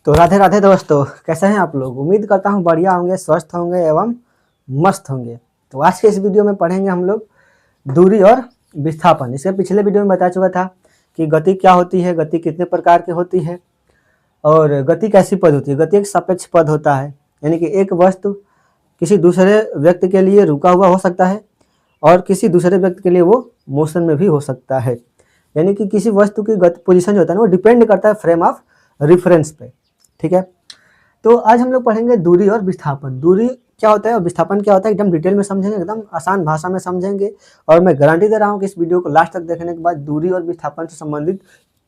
तो राधे राधे दोस्तों, कैसे हैं आप लोग। उम्मीद करता हूं बढ़िया होंगे, स्वस्थ होंगे एवं मस्त होंगे। तो आज के इस वीडियो में पढ़ेंगे हम लोग दूरी और विस्थापन। इसके पिछले वीडियो में बता चुका था कि गति क्या होती है, गति कितने प्रकार की होती है और गति कैसी पद होती है। गति एक सापेक्ष पद होता है, यानी कि एक वस्तु किसी दूसरे व्यक्ति के लिए रुका हुआ हो सकता है और किसी दूसरे व्यक्ति के लिए वो मोशन में भी हो सकता है। यानी कि किसी वस्तु की गति पोजीशन जो होता है ना, वो डिपेंड करता है फ्रेम ऑफ रेफरेंस पे। ठीक है, तो आज हम लोग पढ़ेंगे दूरी और विस्थापन। दूरी क्या होता है और विस्थापन क्या होता है, एकदम डिटेल में समझेंगे, एकदम आसान भाषा में समझेंगे। और मैं गारंटी दे रहा हूँ कि इस वीडियो को लास्ट तक देखने के बाद दूरी और विस्थापन से संबंधित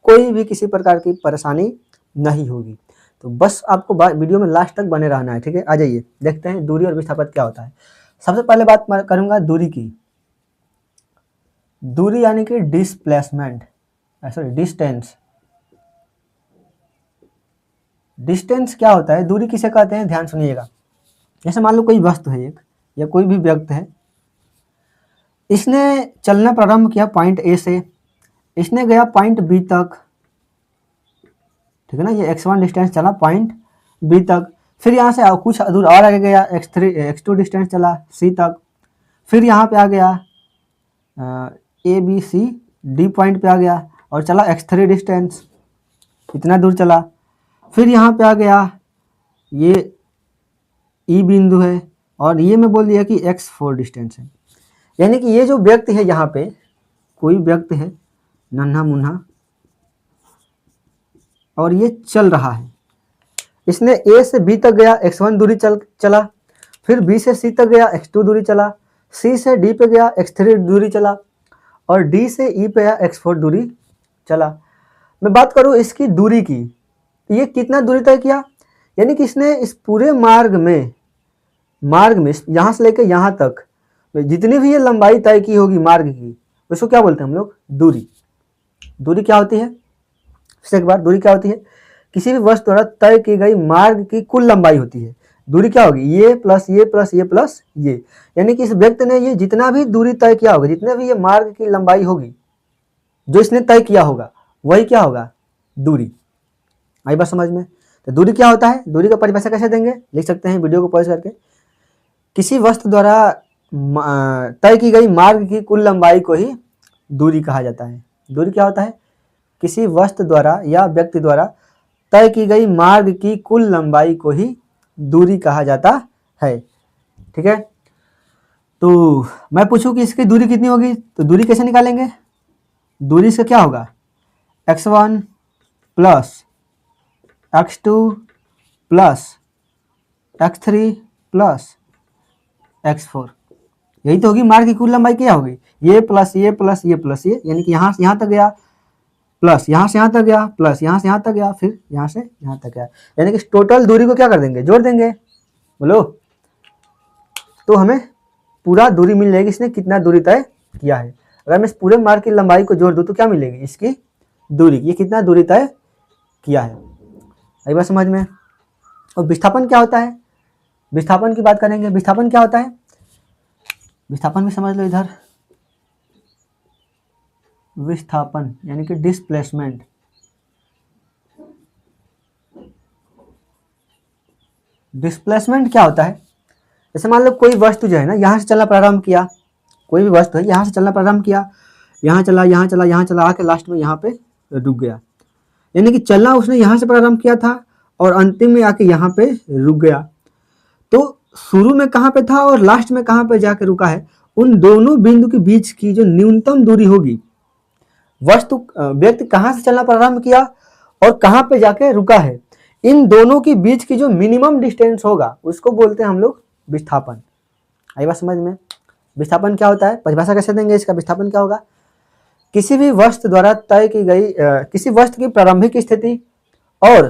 कोई भी किसी प्रकार की परेशानी नहीं होगी। तो बस आपको वीडियो में लास्ट तक बने रहना है। ठीक है, आ जाइए देखते हैं दूरी और विस्थापन क्या होता है। सबसे पहले बात करूंगा दूरी की। दूरी यानी कि डिस्प्लेसमेंट, सॉरी डिस्टेंस। डिस्टेंस क्या होता है, दूरी किसे कहते हैं, ध्यान सुनिएगा। जैसे मान लो कोई वस्तु है एक, या कोई भी व्यक्ति है, इसने चलना प्रारंभ किया पॉइंट ए से, इसने गया पॉइंट बी तक। ठीक है ना, ये x1 डिस्टेंस चला पॉइंट बी तक। फिर यहाँ से कुछ दूर और आगे गया x2 डिस्टेंस चला सी तक। फिर यहाँ पे आ गया A B C D point पे आ गया और चला x3 डिस्टेंस, इतना दूर चला। फिर यहाँ पे आ गया, ये ई बिंदु है और ये मैं बोल दिया कि x4 डिस्टेंस है। यानी कि ये जो व्यक्ति है, यहाँ पे कोई व्यक्ति है नन्हा मुन्हा और ये चल रहा है। इसने ए से बी तक गया, x1 दूरी चला। फिर बी से सी तक गया, x2 दूरी चला। सी से डी पे गया, x3 दूरी चला। और डी से ई पे गया, x4 दूरी चला। मैं बात करूँ इसकी दूरी की, ये कितना दूरी तय किया, यानी कि इसने इस पूरे मार्ग में यहाँ से लेकर यहाँ तक जितनी भी ये लंबाई तय की होगी मार्ग की, उसको क्या बोलते हैं हम लोग, दूरी। दूरी क्या होती है, फिर एक बार, दूरी क्या होती है, किसी भी वस्तु द्वारा तय की गई मार्ग की कुल लंबाई होती है। दूरी क्या होगी, ये प्लस ये प्लस ये प्लस ये। यानी कि इस व्यक्ति ने ये जितना भी दूरी तय किया होगा, जितने भी ये मार्ग की लंबाई होगी जो इसने तय किया होगा, वही क्या होगा, दूरी। आई बात समझ में। तो दूरी क्या होता है, दूरी का परिभाषा कैसे देंगे, लिख सकते हैं वीडियो को पॉज करके। किसी वस्तु द्वारा तय की गई मार्ग की कुल लंबाई को ही दूरी कहा जाता है। दूरी क्या होता है, किसी वस्तु द्वारा या व्यक्ति द्वारा तय की गई मार्ग की कुल लंबाई को ही दूरी कहा जाता है। ठीक है, तो मैं पूछूं कि इसकी दूरी कितनी होगी, तो दूरी कैसे निकालेंगे। दूरी से क्या होगा, x1 plus x2 plus x3 plus x4, यही तो होगी मार्ग की कुल लंबाई। क्या होगी, ये प्लस ये प्लस ये प्लस ये, यानी कि यहाँ से यहाँ तक गया, प्लस यहाँ से यहाँ तक गया, प्लस यहाँ से यहाँ तक गया, फिर यहाँ से यहाँ तक गया। यानी कि टोटल दूरी को क्या कर देंगे, जोड़ देंगे। बोलो, तो हमें पूरा दूरी मिल जाएगी, इसने कितना दूरी तय किया है। अगर मैं इस पूरे मार्ग की लंबाई को जोड़ दूँ तो क्या मिलेगी, इसकी दूरी, ये कितना दूरी तय किया है। आई बात समझ में। और विस्थापन क्या होता है, विस्थापन की बात करेंगे। विस्थापन क्या होता है, विस्थापन भी समझ लो इधर। विस्थापन यानी कि डिस्प्लेसमेंट। डिस्प्लेसमेंट क्या होता है, जैसे मान लो कोई वस्तु जो है ना, यहाँ से चलना प्रारंभ किया, कोई भी वस्तु है यहाँ से चलना प्रारंभ किया, यहाँ चला यहाँ चला यहाँ चला, आके लास्ट में यहाँ पे रुक गया। यानी कि चलना उसने यहाँ से प्रारंभ किया था और अंतिम में आके यहाँ पे रुक गया। तो शुरू में कहाँ पे था और लास्ट में कहाँ पे जाके रुका है, उन दोनों बिंदु के बीच की जो न्यूनतम दूरी होगी, वस्तु व्यक्ति कहाँ से चलना प्रारंभ किया और कहाँ पे जाके रुका है, इन दोनों के बीच की जो मिनिमम डिस्टेंस होगा उसको बोलते हैं हम लोग विस्थापन। आई बात समझ में। विस्थापन क्या होता है, परिभाषा कैसे देंगे इसका। विस्थापन क्या होगा, किसी भी वस्तु द्वारा तय की गई किसी वस्तु की प्रारंभिक स्थिति और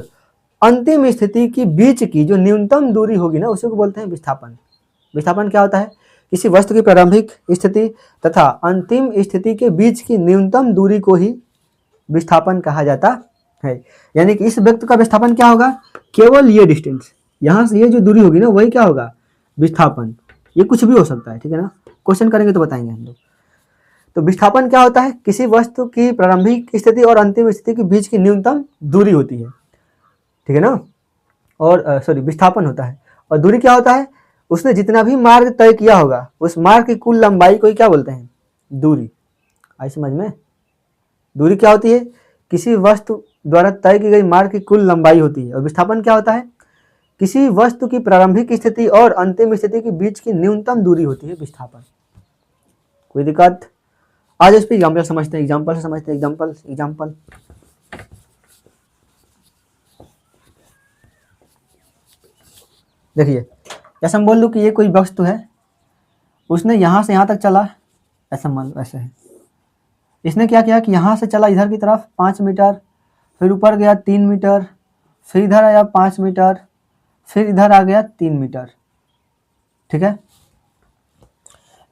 अंतिम स्थिति के बीच की जो न्यूनतम दूरी होगी ना, उसी को बोलते हैं विस्थापन। विस्थापन क्या होता है, किसी वस्तु की प्रारंभिक स्थिति तथा अंतिम स्थिति के बीच की न्यूनतम दूरी को ही विस्थापन कहा जाता है। यानी कि इस व्यक्ति का विस्थापन क्या होगा, केवल ये डिस्टेंस, यहाँ से ये जो दूरी होगी ना, वही क्या होगा, विस्थापन। ये कुछ भी हो सकता है, ठीक है ना, क्वेश्चन करेंगे तो बताएंगे हम लोग। तो विस्थापन क्या होता है, किसी वस्तु की प्रारंभिक स्थिति और अंतिम स्थिति के बीच की न्यूनतम दूरी होती है। ठीक है ना, और सॉरी विस्थापन होता है, और दूरी क्या होता है, उसने जितना भी मार्ग तय किया होगा उस मार्ग की कुल लंबाई को ही क्या बोलते हैं, दूरी। आई समझ में? दूरी क्या होती है, किसी वस्तु द्वारा तय की गई मार्ग की कुल लंबाई होती है। और विस्थापन क्या होता है, किसी वस्तु की प्रारंभिक स्थिति और अंतिम स्थिति के बीच की न्यूनतम दूरी होती है विस्थापन। कोई दिक्कत? आज इस पे एग्जाम्पल समझते हैं, एग्जाम्पल से समझते हैं। एग्जाम्पल देखिए, ऐसा हम बोल दूं कि ये कोई वस्तु है, उसने यहाँ से यहाँ तक चला, ऐसा मान लो ऐसे है। इसने क्या किया कि यहाँ से चला इधर की तरफ 5 मीटर, फिर ऊपर गया 3 मीटर, फिर इधर आया 5 मीटर, फिर इधर आ गया 3 मीटर, ठीक है।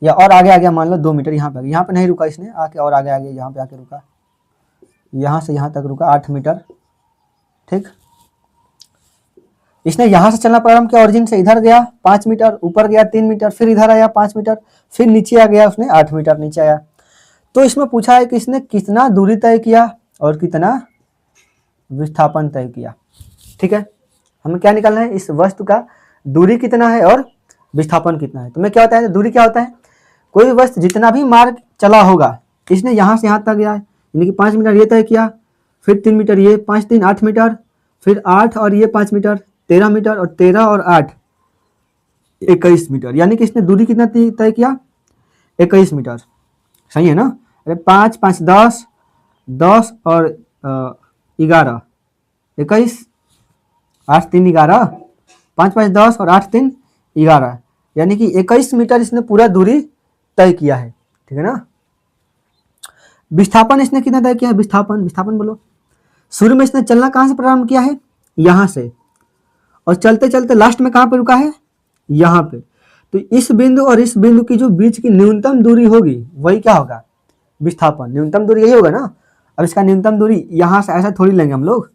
या और आगे आ गया मान लो 2 मीटर, यहाँ पे नहीं रुका इसने, आके और आगे यहाँ पे आके रुका, यहाँ से यहाँ तक रुका 8 मीटर, ठीक। इसने यहाँ से चलना प्रारंभ किया, ओरिजिन से इधर गया 5 मीटर, ऊपर गया 3 मीटर, फिर इधर आया 5 मीटर, फिर नीचे आ गया उसने 8 मीटर नीचे आया। तो इसमें पूछा है कि इसने कितना दूरी तय किया और कितना विस्थापन तय किया, ठीक है। हमें क्या निकालना है, इस वस्तु का दूरी कितना है और विस्थापन कितना है। तो मैं क्या होता है, दूरी क्या होता है, कोई वस्तु जितना भी मार्ग चला होगा, इसने यहाँ से यहाँ तक गया है, यानी कि 5 मीटर ये तय किया, फिर 3 मीटर ये, 5 3 8 मीटर, फिर 8 और ये 5 मीटर 13 मीटर, और 13 और 8 21 मीटर, यानी कि इसने दूरी कितना तय किया, 21 मीटर। सही है ना? अरे 5 5 10, 10 और 11 21, 8 3 11, 5 5 10 और 8 3 11, यानी कि 21 मीटर इसने पूरा दूरी तय किया है, ठीक है ना। विस्थापन इसने कितना तय किया है, विस्थापन बोलो। शुरू में इसने चलना कहाँ से प्रारंभ किया है, यहाँ से, और चलते चलते लास्ट में कहाँ पे रुका है, यहाँ पे। तो इस बिंदु और इस बिंदु की जो बीच की न्यूनतम दूरी होगी वही क्या होगा, विस्थापन। न्यूनतम दूरी यही होगा ना। अब इसका न्यूनतम दूरी यहाँ से ऐसा थोड़ी लेंगे हम लोग,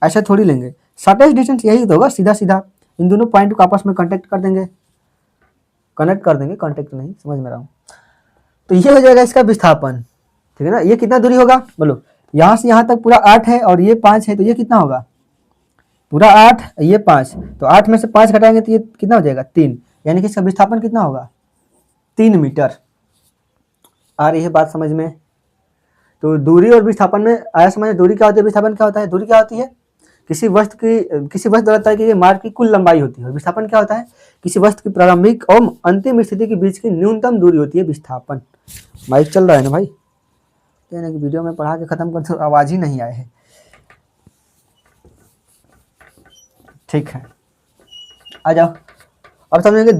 ऐसा थोड़ी लेंगे, शॉर्टेस्ट डिस्टेंस यही तो होगा, सीधा सीधा इन दोनों पॉइंट को आपस में कनेक्ट कर देंगे, कॉन्टेक्ट नहीं, समझ में रहा हूँ। तो ये हो जाएगा इसका विस्थापन, ठीक है ना। ये कितना दूरी होगा बोलो, यहाँ से यहाँ तक पूरा 8 है और ये 5 है, तो ये कितना होगा, पूरा 8, ये 5, तो 8 में से 5 घटाएंगे तो ये कितना हो जाएगा, 3, यानी कि इसका विस्थापन कितना होगा, 3 मीटर। आ रही है बात समझ में? तो दूरी और विस्थापन में आया समझ। दूरी क्या होती है, विस्थापन क्या होता है। दूरी क्या होती है, किसी वस्तु द्वारा तय की गई मार्ग की कुल लंबाई होती है। और विस्थापन क्या होता है, किसी वस्तु की प्रारंभिक और अंतिम स्थिति के बीच की न्यूनतम दूरी होती है विस्थापन। माइक चल रहा है ना भाई, यानी कि वीडियो में पढ़ा के खत्म कर तो आवाज ही नहीं आए है, ठीक है। आ जाओ अब समझेंगे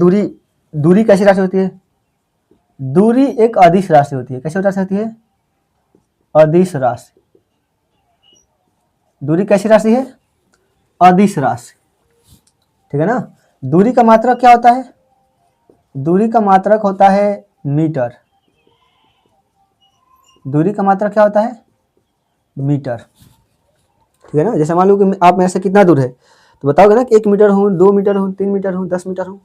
दूरी कैसी राशि होती है। दूरी एक अदिश राशि होती है। कैसी राशि होती है, अदिश राशि। दूरी कैसी राशि है, अदिश राशि, ठीक है ना। दूरी का मात्रक क्या होता है, दूरी का मात्रक होता है मीटर। दूरी का मात्रक क्या होता है, मीटर, ठीक है ना। जैसे मान लो कि आप मेरे से कितना दूर है, तो बताओगे ना कि 1 मीटर हूँ, 2 मीटर हूँ, 3 मीटर हूँ, 10 मीटर हूँ,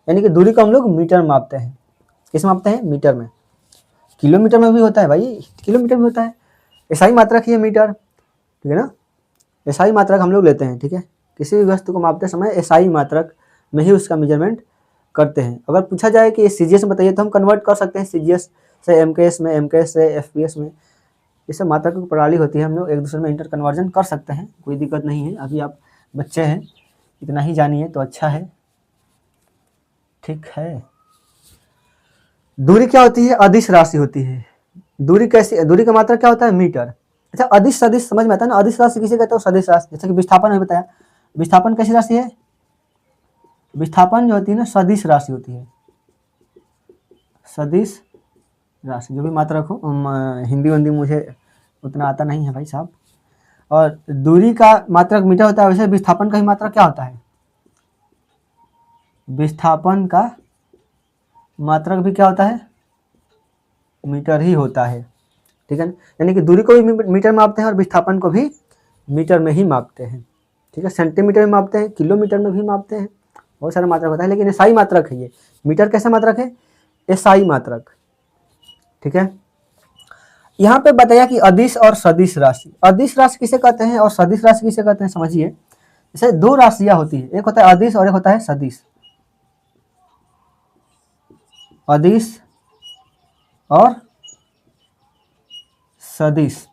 यानी कि दूरी को हम लोग मीटर मापते हैं। किस मापते हैं, मीटर में। किलोमीटर में भी होता है भाई, किलोमीटर में होता है। ऐसा मात्रक ही है मीटर, ठीक है ना। ऐसा मात्रक हम लोग लेते हैं, ठीक है। किसी भी वस्तु को मापते समय ऐसा मात्रक में ही उसका मेजरमेंट करते हैं। अगर पूछा जाए कि सीजीएस में बताइए तो हम कन्वर्ट कर सकते हैं सीजीएस से एमकेएस में, एमकेएस से एफपीएस में। इससे मात्रक की प्रणाली होती है, हम लोग एक दूसरे में इंटर कन्वर्जन कर सकते हैं, कोई दिक्कत नहीं है। अभी आप बच्चे हैं, इतना ही जानिए तो अच्छा है, ठीक है। दूरी क्या होती है, अदिश राशि होती है। दूरी कैसी, दूरी का मात्रक क्या होता है, मीटर। अच्छा, अदिश सदिश समझ में आता है ना। अदिश राशि किसे कहते हो, सदिश राशि। जैसे कि विस्थापन में बताया, विस्थापन कैसी राशि है, विस्थापन जो होती है ना सदिश राशि होती है। सदिश राशि, जो भी मात्रक हो, हिंदी वंदी मुझे उतना आता नहीं है भाई साहब। और दूरी का मात्रक मीटर होता है, वैसे विस्थापन का ही मात्रक क्या होता है, विस्थापन का मात्रक भी क्या होता है, मीटर ही होता है, ठीक है। यानी कि दूरी को भी मीटर में मापते हैं और विस्थापन को भी मीटर में ही मापते हैं, ठीक है। सेंटीमीटर में मापते हैं, किलोमीटर में भी मापते हैं, बहुत सारा मात्रक होता है, लेकिन एसआई मात्रक है ये। मीटर कैसा मात्रक है, एसआई मात्रक, ठीक है। यहाँ पे बताया कि अदिश और सदिश राशि। अदिश राशि किसे कहते हैं और सदिश राशि किसे कहते हैं, समझिए। जैसे दो राशियां होती है, एक होता है अदिश और एक होता है सदिश। अदिश और सदिश,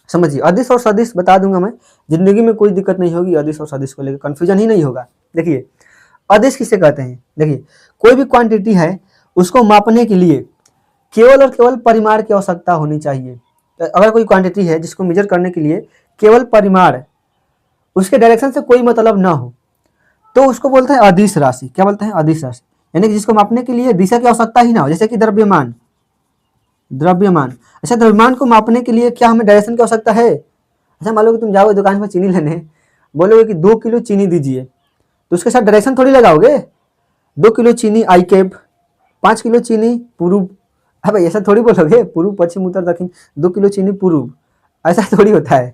समझिए अदिश और सदिश बता दूंगा मैं, जिंदगी में कोई दिक्कत नहीं होगी अदिश और सदिश को लेकर, कंफ्यूजन ही नहीं होगा। देखिए अदिश किसे कहते हैं, देखिए कोई भी क्वांटिटी है उसको मापने के लिए केवल और केवल परिमाण की आवश्यकता होनी चाहिए। तो अगर कोई क्वांटिटी है जिसको मेजर करने के लिए केवल परिमाण, उसके डायरेक्शन से कोई मतलब ना हो, तो उसको बोलते हैं अदिश राशि। क्या बोलते हैं, अदिश राशि, यानी कि जिसको मापने के लिए दिशा की आवश्यकता ही ना हो, जैसे कि द्रव्यमान। द्रव्यमान, अच्छा द्रव्यमान को मापने के लिए क्या हमें डायरेक्शन की आवश्यकता है? अच्छा मान लो कि तुम जाओगे दुकान में चीनी लेने, बोलोगे कि 2 किलो चीनी दीजिए, तो उसके साथ डायरेक्शन थोड़ी लगाओगे, 2 किलो चीनी आई कैप, 5 किलो चीनी पूर्व। अब ऐसा थोड़ी बोलोगे पूर्व पश्चिम उत्तर दक्षिण, 2 किलो चीनी पूर्व, ऐसा थोड़ी होता है।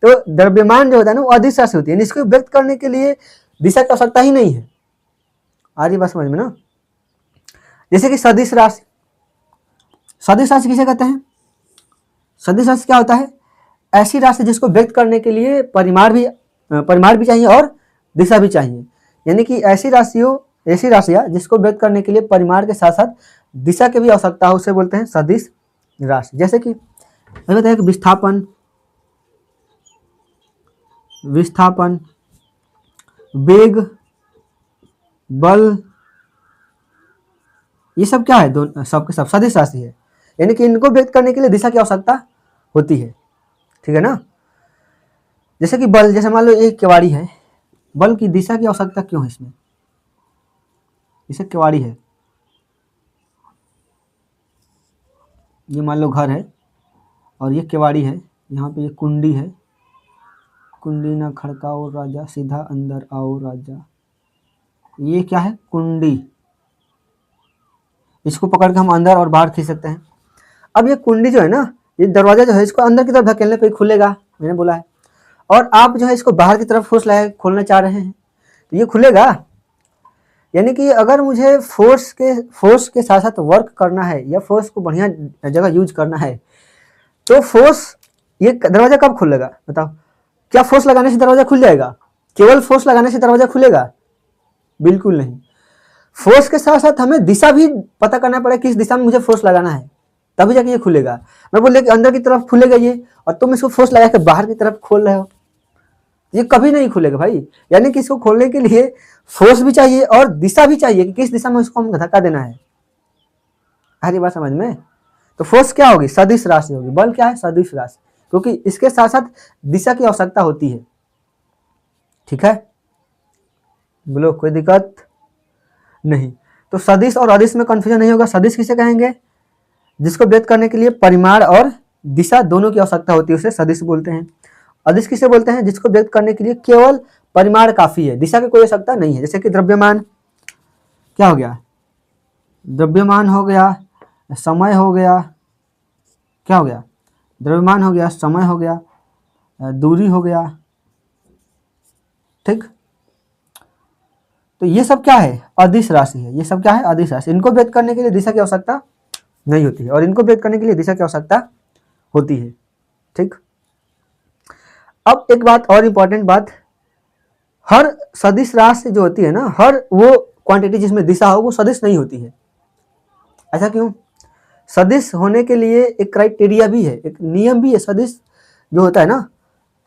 तो द्रव्यमान जो होता है ना वो अदिश राशि होती है, इसको व्यक्त करने के लिए दिशा की आवश्यकता ही नहीं है। आ रही बात समझ में ना? जैसे कि सदिश राशि, सदिश राशि किसे कहते हैं? सदिश राशि क्या होता है? ऐसी राशि जिसको व्यक्त करने के लिए परिमाण भी चाहिए और दिशा भी चाहिए, यानी कि ऐसी राशियां जिसको व्यक्त करने के लिए परिमाण के साथ साथ दिशा की भी आवश्यकता हो, उसे बोलते हैं सदिश राशि। जैसे कि बताया कि विस्थापन, वेग, बल, ये सब क्या है? दोनों सबके सब सदिश राशि है, यानी कि इनको व्यक्त करने के लिए दिशा की आवश्यकता होती है, ठीक है ना? जैसे कि बल, जैसे मान लो एक केवाड़ी है, बल की दिशा की आवश्यकता क्यों है इसमें? इसे केवाड़ी है, ये मान लो घर है और ये केवाड़ी है, यहाँ पे ये कुंडी है, कुंडी ना खड़काओ राजा, सीधा अंदर आओ राजा, ये क्या है? कुंडी। इसको पकड़ के हम अंदर और बाहर खींच सकते हैं। अब ये कुंडी जो है ना, ये दरवाजा जो है इसको अंदर की तरफ धकेलने पे खुलेगा, मैंने बोला है, और आप जो है इसको बाहर की तरफ फोर्स लाए खोलना चाह रहे हैं तो ये खुलेगा। यानी कि अगर मुझे फोर्स के साथ साथ वर्क करना है या फोर्स को बढ़िया जगह यूज करना है, तो फोर्स, ये दरवाजा कब खुलेगा बताओ? क्या फोर्स लगाने से दरवाजा खुल जाएगा? केवल फोर्स लगाने से दरवाजा खुलेगा? बिल्कुल नहीं। फोर्स के साथ साथ हमें दिशा भी पता करना पड़ेगा, किस दिशा में मुझे फोर्स लगाना है, तभी जाके ये खुलेगा। मैं बोले कि अंदर की तरफ खुलेगा ये, और तुम इसको फोर्स लगा के बाहर की तरफ खोल रहे हो, ये कभी नहीं खुलेगा भाई। यानी कि इसको खोलने के लिए फोर्स भी चाहिए और दिशा भी चाहिए कि किस दिशा में इसको हम धक्का देना है। हरी बात समझ में? तो फोर्स क्या होगी? सदिश राशि होगी। बल क्या है? सदिश राशि, क्योंकि इसके साथ साथ दिशा की आवश्यकता होती है, ठीक है? बोलो कोई दिक्कत नहीं। तो सदिश और अदिश में कंफ्यूजन नहीं होगा। सदिश किसे कहेंगे? जिसको व्यक्त करने के लिए परिमाण और दिशा दोनों की आवश्यकता होती है, उसे सदिश बोलते हैं। अदिश किसे बोलते हैं? जिसको व्यक्त करने के लिए केवल परिमाण काफी है, दिशा की कोई आवश्यकता नहीं है। जैसे कि द्रव्यमान, क्या हो गया? द्रव्यमान हो गया, समय हो गया, क्या हो गया? द्रव्यमान हो गया, समय हो गया, दूरी हो गया, ठीक? तो ये सब क्या है? अदिश राशि है। ये सब क्या है? अदिश राशि। इनको व्यक्त करने के लिए दिशा की आवश्यकता नहीं होती है और इनको व्यक्त करने के लिए दिशा की आवश्यकता होती है, ठीक? अब एक बात और इंपॉर्टेंट बात, हर सदिश राशि जो होती है ना, हर वो क्वांटिटी जिसमें दिशा हो वो सदिश नहीं होती है। ऐसा क्यों? सदिश होने के लिए एक क्राइटेरिया भी है, एक नियम भी है। सदिश जो होता है ना,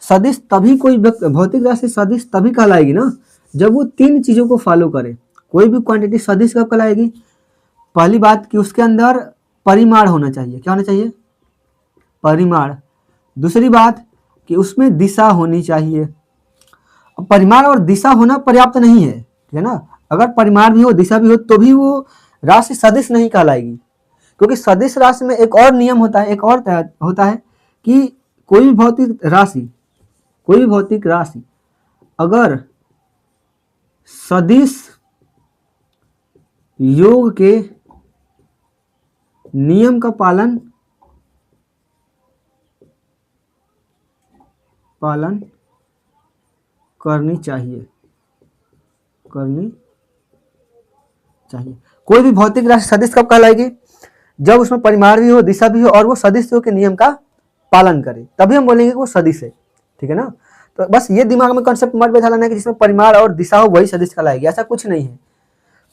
सदिश तभी कोई भौतिक राशि सदिश तभी कहलाएगी ना जब वो 3 चीजों को फॉलो करे। कोई भी क्वांटिटी सदिश कब कहलाएगी? पहली बात कि उसके अंदर परिमाण होना चाहिए। क्या होना चाहिए? परिमाण। दूसरी बात कि उसमें दिशा होनी चाहिए। परिमाण और दिशा होना पर्याप्त नहीं है, ठीक है ना? अगर परिमाण भी हो दिशा भी हो तो भी वो राशि सदिश नहीं कहलाएगी, क्योंकि सदिश राशि में एक और नियम होता है, एक और होता है कि कोई भी भौतिक राशि अगर सदिश योग के नियम का पालन करनी चाहिए। कोई भी भौतिक राशि सदिश कब कहलाएगी? जब उसमें परिमाण भी हो दिशा भी हो और वो सदिश योग के नियम का पालन करे, तभी हम बोलेंगे कि वो सदिश है, ठीक है ना? तो बस ये दिमाग में कॉन्सेप्ट मत बैठा लेना कि जिसमें परिमाण और दिशा हो वही सदिश कहलाएगी, ऐसा कुछ नहीं है।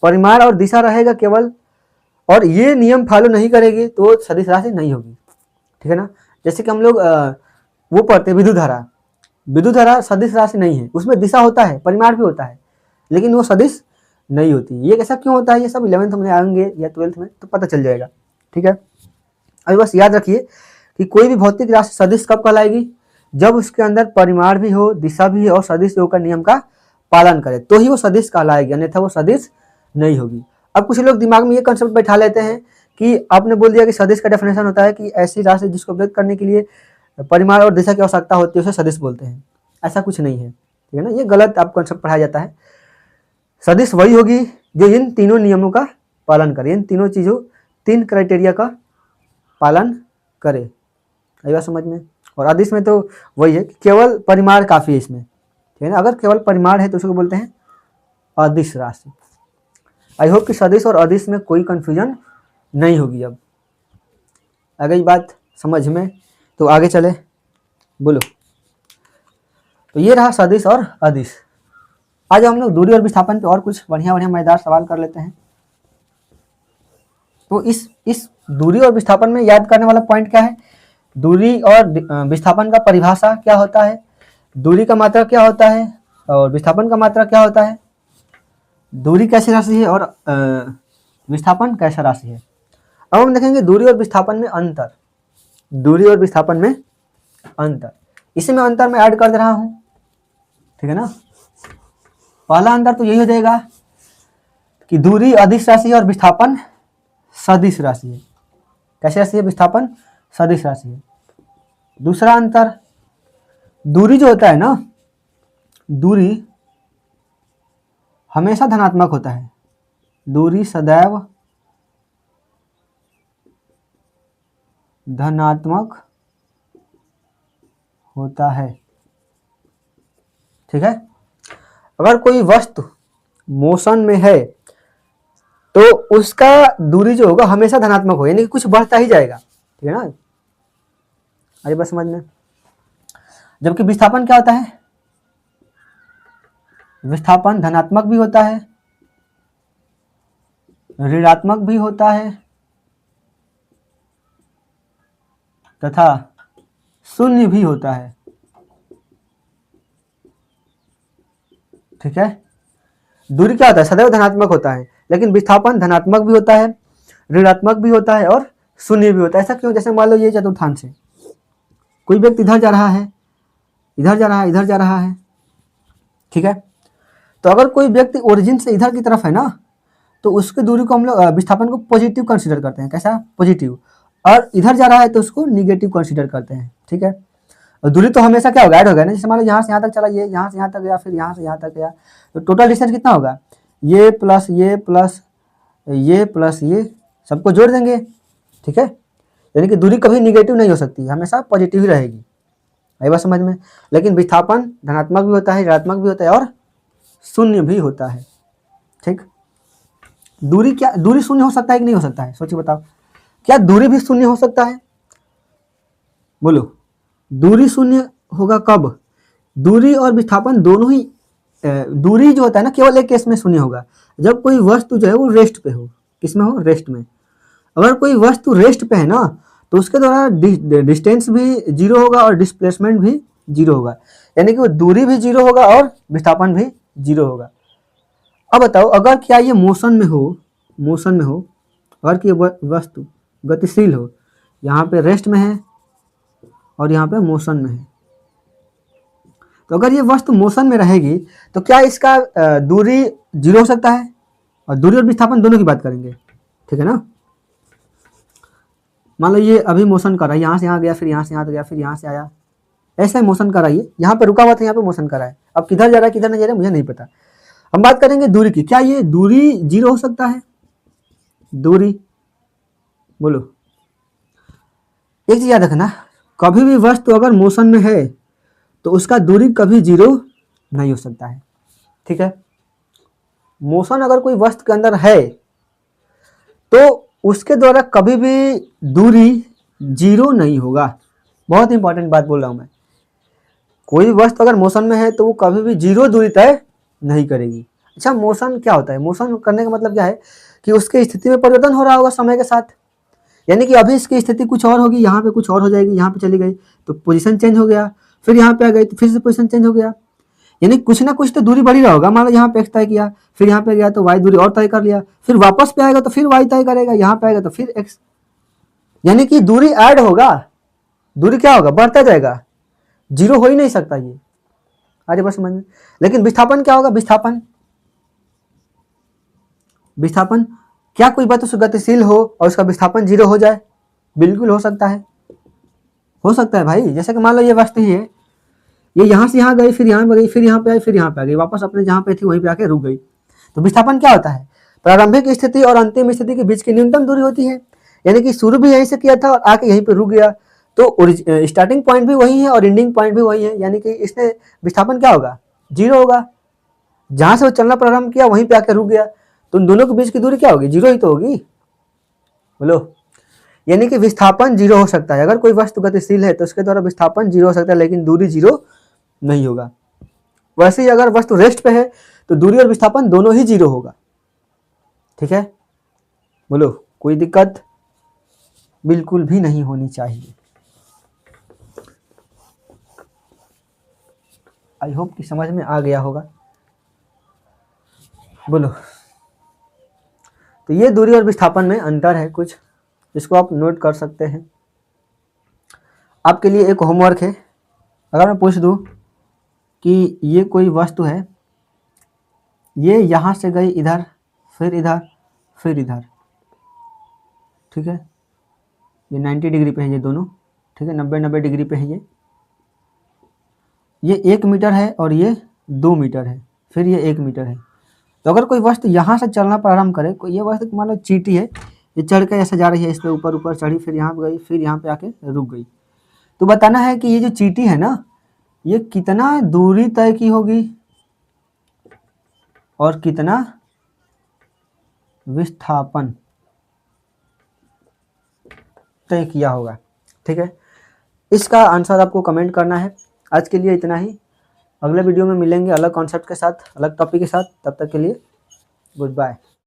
परिमाण और दिशा रहेगा केवल, और ये नियम फॉलो नहीं करेगी तो सदिश राशि नहीं होगी, ठीक है ना। जैसे कि हम लोग वो पढ़ते हैं विद्युत धारा, विद्युत धारा सदिश राशि नहीं है, उसमें दिशा होता है, परिमाण भी होता है, लेकिन वो सदिश नहीं होती। ये ऐसा क्यों होता है, ये सब 11th में आएंगे या 12th में तो पता चल जाएगा, ठीक है। अभी बस याद रखिए कि कोई भी भौतिक राशि सदिश कब कहलाएगी, जब उसके अंदर परिमाण भी हो, दिशा भी हो और सदिश योग का नियम का पालन करे तो ही वो सदिश कहलाएगी, अन्यथा वो सदिश नहीं होगी। अब कुछ लोग दिमाग में ये कंसेप्ट बैठा लेते हैं कि आपने बोल दिया कि सदिश का डेफिनेशन होता है कि ऐसी राशि जिसको व्यक्त करने के लिए परिमाण और दिशा की आवश्यकता होती है उसे सदिश बोलते हैं, ऐसा कुछ नहीं है, ठीक है ना। ये गलत आप कंसेप्ट पढ़ाया जाता है। सदिश वही होगी जो इन तीनों नियमों का पालन करे, इन तीनों चीज़ों, 3 क्राइटेरिया का पालन करे, आई बात समझ में। और अदिश में तो वही है कि केवल परिमाण काफ़ी है इसमें, ठीक है ना। अगर केवल परिमाण है तो उसको बोलते हैं अदिश राशि। आई होप कि सदिश और अदिश में कोई कंफ्यूजन नहीं होगी। अब आ गई बात समझ में, तो आगे चले, बोलो। तो ये रहा सदिश और अदिश। आज हम लोग दूरी और विस्थापन पे और कुछ बढ़िया बढ़िया मजेदार सवाल कर लेते हैं। तो इस दूरी और विस्थापन में याद करने वाला पॉइंट क्या है, दूरी और विस्थापन का परिभाषा क्या होता है, दूरी का मात्रा क्या होता है और विस्थापन का मात्रा क्या होता है, दूरी कैसी राशि है और विस्थापन कैसा राशि है। अब हम देखेंगे दूरी और विस्थापन में अंतर, दूरी और विस्थापन में अंतर, इसी में अंतर मैं ऐड कर दे रहा हूं, ठीक है ना। पहला अंतर तो यही हो जाएगा कि दूरी अदिश राशि है और विस्थापन सदिश राशि है। कैसी राशि है, विस्थापन सदिश राशि है। दूसरा अंतर, दूरी जो होता है ना, दूरी हमेशा धनात्मक होता है, दूरी सदैव धनात्मक होता है, ठीक है। अगर कोई वस्तु मोशन में है तो उसका दूरी जो होगा हमेशा धनात्मक हो, यानी कि कुछ बढ़ता ही जाएगा, ठीक है ना। अरे बस समझ में। जबकि विस्थापन क्या होता है, विस्थापन धनात्मक भी होता है, ऋणात्मक भी होता है तथा शून्य भी होता है, ठीक है। दूरी क्या होता है, सदैव धनात्मक होता है, लेकिन विस्थापन धनात्मक भी होता है, ऋणात्मक भी होता है और शून्य भी होता है। ऐसा क्यों, जैसे मान लो ये चतुर्थांश है, कोई व्यक्ति इधर जा रहा है, इधर जा रहा है, इधर जा रहा है, ठीक है। तो अगर कोई व्यक्ति ओरिजिन से इधर की तरफ है ना, तो उसकी दूरी को हम लोग विस्थापन को पॉजिटिव कंसीडर करते हैं। कैसा, पॉजिटिव। और इधर जा रहा है तो उसको निगेटिव कंसीडर करते हैं, ठीक है। और दूरी तो हमेशा क्या होगा, ऐड होगा ना। जैसे मान लो यहाँ से यहाँ तक चला, ये यहाँ से यहाँ तक गया, फिर यहाँ से यहाँ तक गया, तो टोटल डिस्टेंस कितना होगा, ये प्लस ये प्लस ये प्लस ये, सबको जोड़ देंगे, ठीक है। यानी कि दूरी कभी निगेटिव नहीं हो सकती, हमेशा पॉजिटिव ही रहेगी, आई बात समझ में। लेकिन विस्थापन धनात्मक भी होता है, ऋणात्मक भी होता है और शून्य भी होता है, ठीक। दूरी क्या, दूरी शून्य हो सकता है कि नहीं हो सकता है, सोचिए बताओ, क्या दूरी भी शून्य हो सकता है, बोलो। दूरी शून्य होगा कब, दूरी और विस्थापन दोनों ही, दूरी जो होता है ना केवल एक केस में शून्य होगा, जब कोई वस्तु जो है वो रेस्ट पे हो। किसमें हो, रेस्ट में। अगर कोई वस्तु रेस्ट पे है ना तो उसके द्वारा डिस्टेंस भी जीरो होगा और डिस्प्लेसमेंट भी जीरो होगा, यानी कि वो दूरी भी जीरो होगा और विस्थापन भी जीरो होगा। अब बताओ, अगर क्या ये मोशन में हो, मोशन में हो, अगर कि वस्तु गतिशील हो, यहाँ पे रेस्ट में है और यहाँ पे मोशन में है, तो अगर ये वस्तु मोशन में रहेगी तो क्या इसका दूरी जीरो हो सकता है, और दूरी और विस्थापन दोनों की बात करेंगे, ठीक है ना। मान लो ये अभी मोशन कर रहा है, यहाँ से यहाँ गया, फिर यहाँ से यहाँ गया, फिर यहाँ से आया, ऐसा ही मोशन कर रहा है, यहाँ पे रुका हुआ था, यहाँ पे मोशन कर रहा है। अब किधर जा रहा है किधर नहीं जा रहा है मुझे नहीं पता। हम बात करेंगे दूरी की, क्या ये दूरी जीरो हो सकता है, दूरी, बोलो। एक चीज याद रखना, कभी भी वस्तु अगर मोशन में है तो उसका दूरी कभी जीरो नहीं हो सकता है, ठीक है। मोशन अगर कोई वस्तु के अंदर है तो उसके द्वारा कभी भी दूरी जीरो नहीं होगा। बहुत इंपॉर्टेंट बात बोल रहा हूं मैं, कोई भी वस्तु अगर मोशन में है तो वो कभी भी जीरो दूरी तय नहीं करेगी। अच्छा, मोशन क्या होता है? मोशन करने का मतलब क्या है कि उसके स्थिति में परिवर्तन हो रहा होगा समय के साथ, यानी कि अभी इसकी स्थिति कुछ और होगी, यहाँ पे कुछ और हो जाएगी, यहाँ पे चली गई तो पोजीशन चेंज हो गया, फिर यहाँ पे आ गई तो फिर से पोजीशन चेंज हो गया, यानी कुछ ना कुछ तो दूरी बढ़ी रहा होगा। मान लो यहाँ पे एक्स तय किया, फिर यहाँ पे गया तो वाई दूरी और तय कर लिया, फिर वापस पे आएगा तो फिर वाई तय करेगा, यहाँ पे आएगा तो फिर एक्स, यानी कि दूरी ऐड होगा, दूरी क्या होगा? बढ़ता जाएगा, जीरो हो ही नहीं सकता ये। आगे बस समझ में। लेकिन विस्थापन क्या होगा? विस्थापन विस्थापन क्या कोई वस्तु गतिशील हो और उसका विस्थापन जीरो हो जाए? बिल्कुल हो सकता है, हो सकता है भाई। जैसे कि मान लो ये वस्तु ही है, ये यहाँ से यहाँ गई, फिर यहाँ पे गई, फिर यहाँ पे आई, फिर यहाँ पे आ गई, वापस अपने जहाँ पे थी वहीं पे आके रुक गई। तो विस्थापन क्या होता है? प्रारंभिक स्थिति और अंतिम स्थिति के बीच की न्यूनतम दूरी होती है, यानी कि शुरू भी यहीं से किया था और आके यहीं पे रुक गया, तो स्टार्टिंग पॉइंट भी वही है और एंडिंग पॉइंट भी वही है, यानी कि इसने विस्थापन क्या होगा? जीरो होगा। जहां से वो चलना प्रारंभ किया वहीं पे आके रुक गया, तो उन दोनों के बीच की दूरी क्या होगी? जीरो ही तो होगी। बोलो, यानी कि विस्थापन जीरो हो सकता है। अगर कोई वस्तु गतिशील है तो उसके द्वारा विस्थापन जीरो हो सकता है, लेकिन दूरी जीरो नहीं होगा। वैसे ही अगर वस्तु रेस्ट पे है तो दूरी और विस्थापन दोनों ही जीरो होगा। ठीक है, बोलो, कोई दिक्कत बिल्कुल भी नहीं होनी चाहिए। आई होप कि समझ में आ गया होगा। बोलो, तो ये दूरी और विस्थापन में अंतर है कुछ, इसको आप नोट कर सकते हैं। आपके लिए एक होमवर्क है, अगर मैं पूछ दूं कि ये कोई वस्तु है, ये यहाँ से गई इधर, फिर इधर, फिर इधर, ठीक है, ये 90 डिग्री पे है ये दोनों, ठीक है, 90 डिग्री पे है ये 1 मीटर है और ये 2 मीटर है, फिर ये 1 मीटर है। तो अगर कोई वस्तु यहाँ से चलना प्रारंभ करे, ये वस्तु मान लो चींटी है, ये चढ़ के ऐसे जा रही है, इस पे ऊपर ऊपर चढ़ी, फिर यहाँ पे गई, फिर यहाँ पे आके रुक गई, तो बताना है कि ये जो चींटी है ना, ये कितना दूरी तय की होगी और कितना विस्थापन तय किया होगा। ठीक है, इसका आंसर आपको कमेंट करना है। आज के लिए इतना ही, अगले वीडियो में मिलेंगे अलग कॉन्सेप्ट के साथ, अलग टॉपिक के साथ। तब तक के लिए गुड बाय।